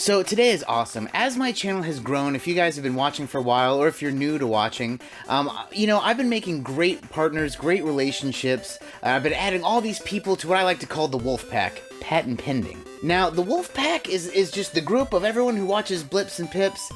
So today is awesome. As my channel has grown, if you guys have been watching for a while, or if you're new to watching, I've been making great partners, great relationships. I've been adding all these people to what I like to call the Wolf Pack, patent pending. Now, the Wolf Pack is just the group of everyone who watches Blips and Pips,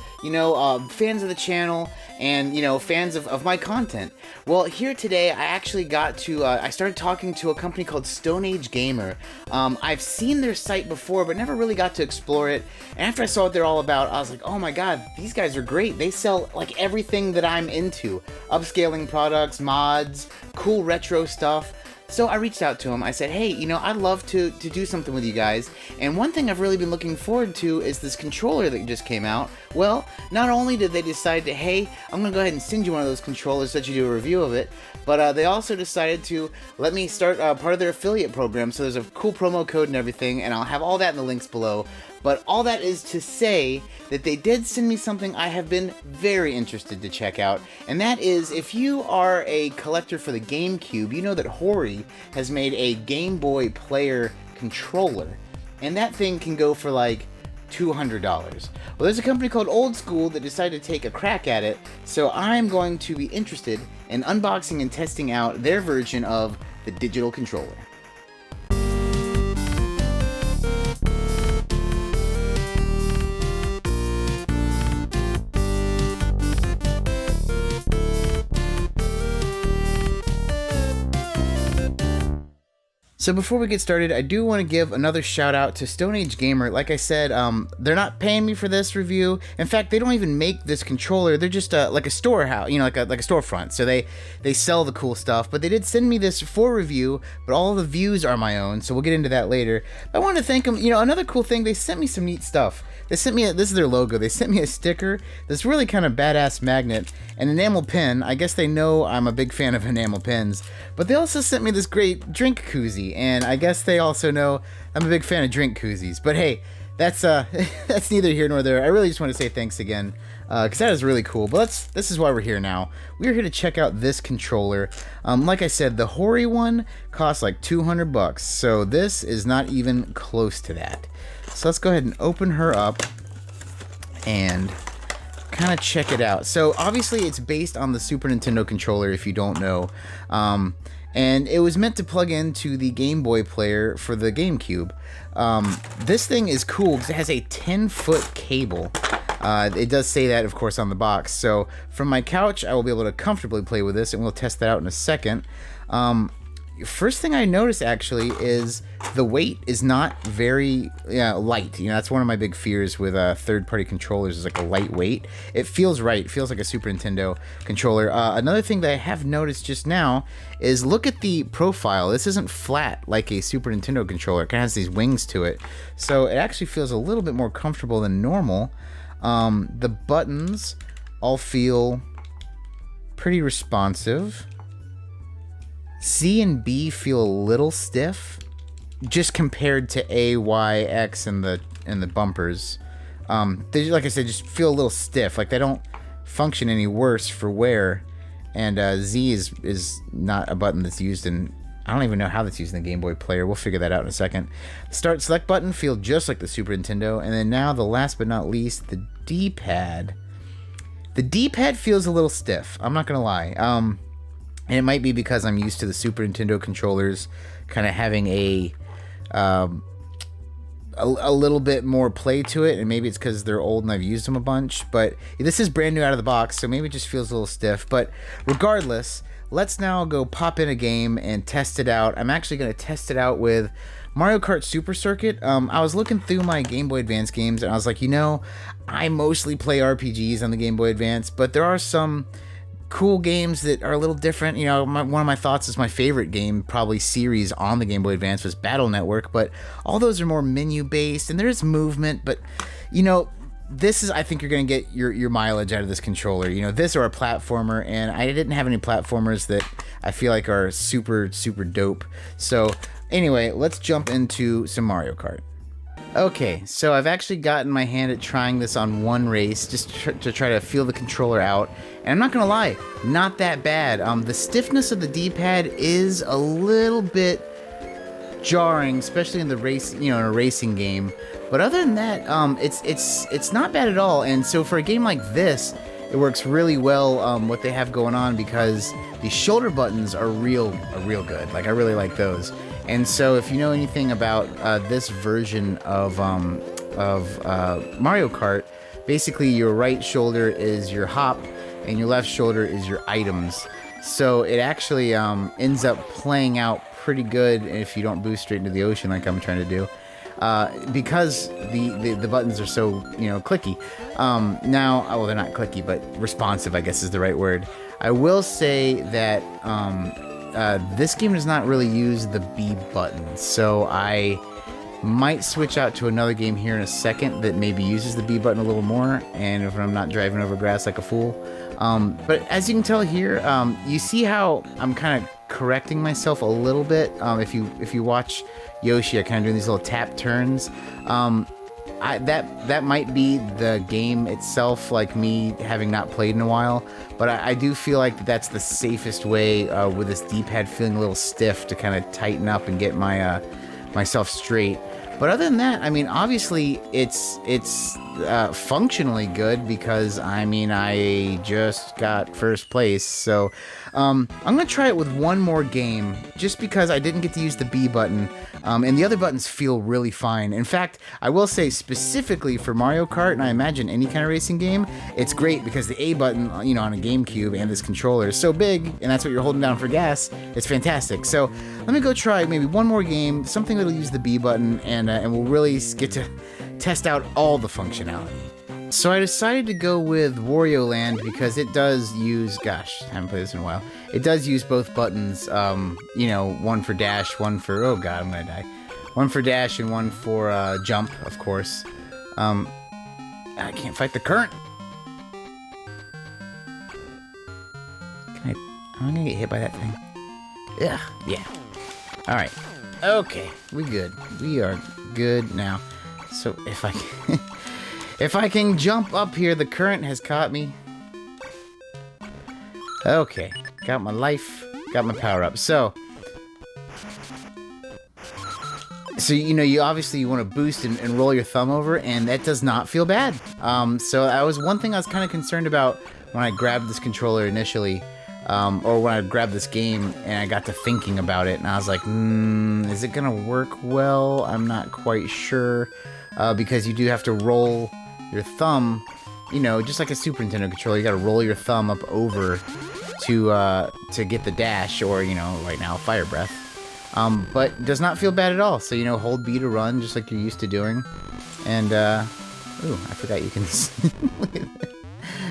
fans of the channel, and, fans of my content. Well, here today, I actually I started talking to a company called Stoneage Gamer. I've seen their site before, but never really got to explore it. And after I saw what they're all about, I was like, oh my god, these guys are great. They sell, like, everything that I'm into. Upscaling products, mods, cool retro stuff. So I reached out to him. I said, hey, I'd love to do something with you guys. And one thing I've really been looking forward to is this controller that just came out. Well, not only did they decide to, hey, I'm going to go ahead and send you one of those controllers so that you do a review of it, but they also decided to let me start part of their affiliate program. So there's a cool promo code and everything, and I'll have all that in the links below. But all that is to say that they did send me something I have been very interested to check out, and that is, if you are a collector for the GameCube, you know that Hori has made a Game Boy player controller, and that thing can go for like $200. Well, there's a company called Old School that decided to take a crack at it, so I'm going to be interested in unboxing and testing out their version of the digital controller. So before we get started, I do want to give another shout out to Stoneage Gamer. Like I said, they're not paying me for this review. In fact, they don't even make this controller. They're just like a storehouse, like a storefront. So they sell the cool stuff. But they did send me this for review, but all the views are my own. So we'll get into that later. But I want to thank them. Another cool thing, they sent me some neat stuff. They sent me this is their logo. They sent me a sticker, this really kind of badass magnet, an enamel pin. I guess they know I'm a big fan of enamel pins. But they also sent me this great drink koozie, and I guess they also know I'm a big fan of drink koozies. But hey, that's that's neither here nor there. I really just want to say thanks again, because that is really cool. But this is why we're here now. We're here to check out this controller. Like I said, the Hori one costs like $200, so this is not even close to that. So let's go ahead and open her up and kind of check it out. So obviously it's based on the Super Nintendo controller, if you don't know, and it was meant to plug into the Game Boy player for the GameCube. This thing is cool because it has a 10-foot cable. It does say that, of course, on the box. So from my couch, I will be able to comfortably play with this, and we'll test that out in a second. First thing I noticed, actually, is the weight is not very light. That's one of my big fears with third-party controllers, is like a light weight. It feels right. It feels like a Super Nintendo controller. Another thing that I have noticed just now is look at the profile. This isn't flat like a Super Nintendo controller. It kind of has these wings to it. So it actually feels a little bit more comfortable than normal. The buttons all feel pretty responsive. C and B feel a little stiff, just compared to A, Y, X, and the bumpers. They, like I said, just feel a little stiff. Like they don't function any worse for wear. And Z is not a button that's used in. I don't even know how that's used in the Game Boy player. We'll figure that out in a second. The Start Select button feel just like the Super Nintendo. And then now, the last but not least, the D-pad. The D-pad feels a little stiff. I'm not gonna lie. And it might be because I'm used to the Super Nintendo controllers kind of having a little bit more play to it, and maybe it's because they're old and I've used them a bunch, but this is brand new out of the box, so maybe it just feels a little stiff. But regardless, let's now go pop in a game and test it out. I'm actually going to test it out with Mario Kart Super Circuit. I was looking through my Game Boy Advance games, and I was like, I mostly play RPGs on the Game Boy Advance, but there are some cool games that are a little different. One of my thoughts is my favorite game, probably series on the Game Boy Advance, was Battle Network, but all those are more menu based and there's movement. But this is, I think you're gonna get your mileage out of this controller. This or a platformer, and I didn't have any platformers that I feel like are super dope. So anyway, let's jump into some Mario Kart. Okay, so I've actually gotten my hand at trying this on one race, just to try to feel the controller out, and I'm not gonna lie, not that bad. The stiffness of the D-pad is a little bit jarring, especially in the race, in a racing game. But other than that, it's not bad at all. And so for a game like this, it works really well, what they have going on, because the shoulder buttons are real good. Like, I really like those. And so if you know anything about this version of Mario Kart, basically your right shoulder is your hop and your left shoulder is your items. So it actually ends up playing out pretty good if you don't boost straight into the ocean like I'm trying to do, because the buttons are so clicky. Now, well, they're not clicky, but responsive, I guess is the right word. I will say that this game does not really use the B button, so I might switch out to another game here in a second that maybe uses the B button a little more, and if I'm not driving over grass like a fool. But as you can tell here, you see how I'm kind of correcting myself a little bit. If you watch Yoshi, I kind of doing these little tap turns. That might be the game itself, like me having not played in a while, but I do feel like that's the safest way, with this D-pad feeling a little stiff, to kind of tighten up and get my myself straight. But other than that, I mean, obviously it's functionally good, because I just got first place. So I'm gonna try it with one more game, just because I didn't get to use the B button, and the other buttons feel really fine. In fact, I will say specifically for Mario Kart, and I imagine any kind of racing game, it's great because the A button, on a GameCube and this controller is so big, and that's what you're holding down for gas. It's fantastic. So let me go try maybe one more game, something that'll use the B button, and we'll really get to test out all the functionality. So I decided to go with Wario Land because it does use, gosh, I haven't played this in a while. It does use both buttons, one for dash, one for, oh god, I'm gonna die. One for dash and one for jump, of course. I can't fight the current. I'm gonna get hit by that thing. Ugh, yeah. Alright. Okay, we good. We are good now. So if I can, if I can jump up here, the current has caught me. Okay, got my life, got my power up. So you obviously you want to boost and roll your thumb over, and that does not feel bad. So that was one thing I was kind of concerned about when I grabbed this controller initially. Or when I grabbed this game and I got to thinking about it, and I was like, is it gonna work well? I'm not quite sure, because you do have to roll your thumb, just like a Super Nintendo controller. You gotta roll your thumb up over to get the dash, or right now, fire breath. But it does not feel bad at all. So hold B to run, just like you're used to doing. And ooh, I forgot you can.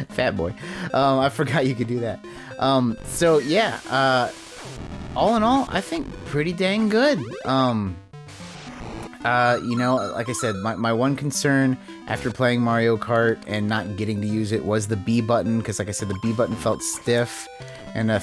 Fat boy. I forgot you could do that. So yeah, all in all, I think pretty dang good. Like I said, my one concern after playing Mario Kart and not getting to use it was the B button, because like I said, the B button felt stiff, and the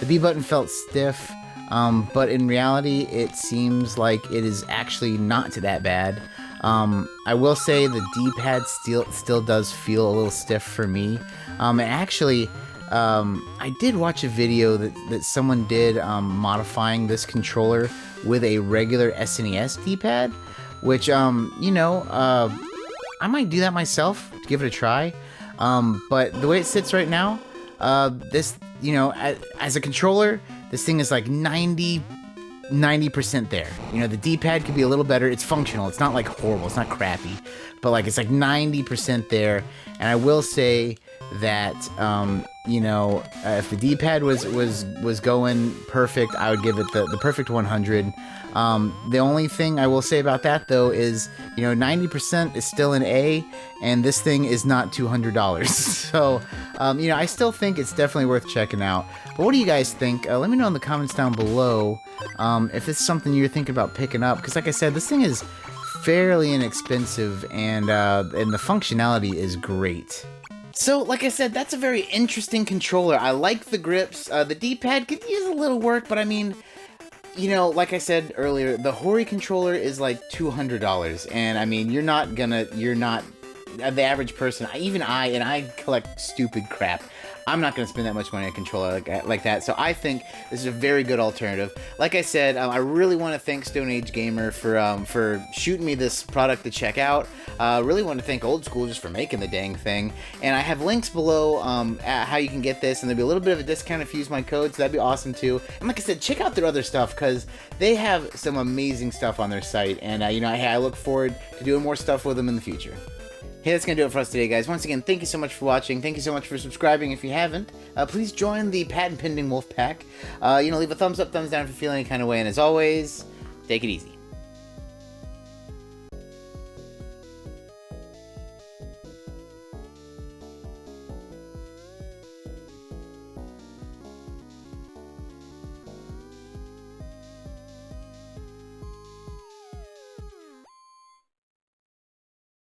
B button felt stiff, but in reality, it seems like it is actually not that bad. I will say the D-pad still does feel a little stiff for me. And actually, I did watch a video that someone did modifying this controller with a regular SNES D-pad, which, I might do that myself to give it a try. But the way it sits right now, this, as a controller, this thing is like 90% there. The D-pad could be a little better. It's functional. It's not like horrible. It's not crappy, but like it's like 90% there. And I will say that if the D-pad was going perfect, I would give it the perfect 100. The only thing I will say about that though is 90% is still an A, and this thing is not $200. So I still think it's definitely worth checking out. But what do you guys think? Let me know in the comments down below if it's something you're thinking about picking up, because like I said, this thing is fairly inexpensive, and the functionality is great. So, like I said, that's a very interesting controller. I like the grips. The D-pad could use a little work, but I mean, like I said earlier, the Hori controller is like $200, and I mean, you're not the average person, even I collect stupid crap. I'm not going to spend that much money on a controller like that, so I think this is a very good alternative. Like I said, I really want to thank Stoneage Gamer for shooting me this product to check out. Really want to thank Old School just for making the dang thing. And I have links below at how you can get this, and there'll be a little bit of a discount if you use my code, so that'd be awesome too. And like I said, check out their other stuff, because they have some amazing stuff on their site, and you know, I look forward to doing more stuff with them in the future. Hey, that's going to do it for us today, guys. Once again, thank you so much for watching. Thank you so much for subscribing if you haven't. Please join the patent pending wolf pack. You know, leave a thumbs up, thumbs down if you're feeling any kind of way. And as always, take it easy.